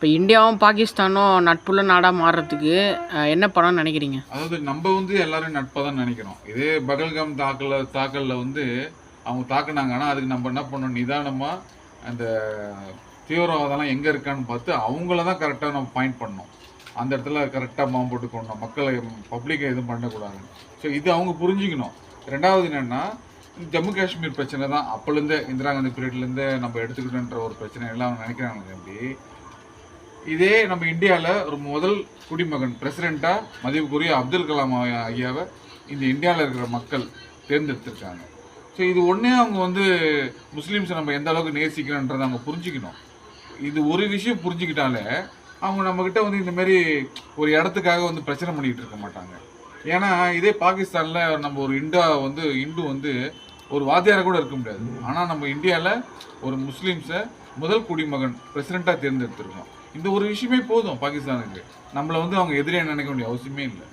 இப்போ இந்தியாவும் பாகிஸ்தானும் நட்புள்ள நாடாக மாறுறதுக்கு என்ன பண்ணணும்னு நினைக்கிறீங்க? அதாவது நம்ம எல்லாரும் நட்பாக தான் நினைக்கிறோம். இதே பகல்காம் தாக்கலில் அவங்க தாக்குனாங்க. ஆனால் அதுக்கு நம்ம என்ன பண்ணணும், நிதானமாக அந்த தீவிரவாதம்லாம் எங்கே இருக்கான்னு பார்த்து அவங்கள தான் கரெக்டாக நம்ம பாயிண்ட் பண்ணணும். அந்த இடத்துல கரெக்டாக பாம்பு போட்டு கொள்ளணும், மக்களை பப்ளிக்கை எதுவும் பண்ணக்கூடாது. ஸோ இது அவங்க புரிஞ்சுக்கணும். ரெண்டாவது என்னென்னா, ஜம்மு காஷ்மீர் பிரச்சனை தான் அப்போலேருந்தே இந்திரா காந்தி பீரியட்லேருந்தே நம்ம எடுத்துக்கிட்டோன்ற ஒரு பிரச்சனை எல்லாம் அவங்க நினைக்கிறாங்க. எப்படி இதே நம்ம இந்தியாவில் ஒரு முதல் குடிமகன் பிரசிடெண்ட்டாக மதிப்புக்குரிய அப்துல் கலாம் ஐயாவை இந்த இந்தியாவில் இருக்கிற மக்கள் தேர்ந்தெடுத்திருக்காங்க. ஸோ இது ஒன்றே அவங்க முஸ்லீம்ஸை நம்ம எந்த அளவுக்கு நேசிக்கிறோன்றதை அவங்க புரிஞ்சுக்கணும். இது ஒரு விஷயம் புரிஞ்சுக்கிட்டாலே அவங்க நம்மக்கிட்ட இந்தமாரி ஒரு இடத்துக்காக பிரச்சனை பண்ணிக்கிட்டு இருக்க மாட்டாங்க. ஏன்னா இதே பாகிஸ்தானில் நம்ம ஒரு இந்து ஒரு வாத்தியாரை கூட இருக்க முடியாது. ஆனால் நம்ம இந்தியாவில் ஒரு முஸ்லீம்ஸை முதல் குடிமகன் பிரசிடெண்ட்டாக தேர்ந்தெடுத்திருக்கோம். இந்த ஒரு விஷயமே போதும் பாகிஸ்தானுக்கு. நம்மளை அவங்க எதிரியாக நினைக்க வேண்டிய அவசியமே இல்லை.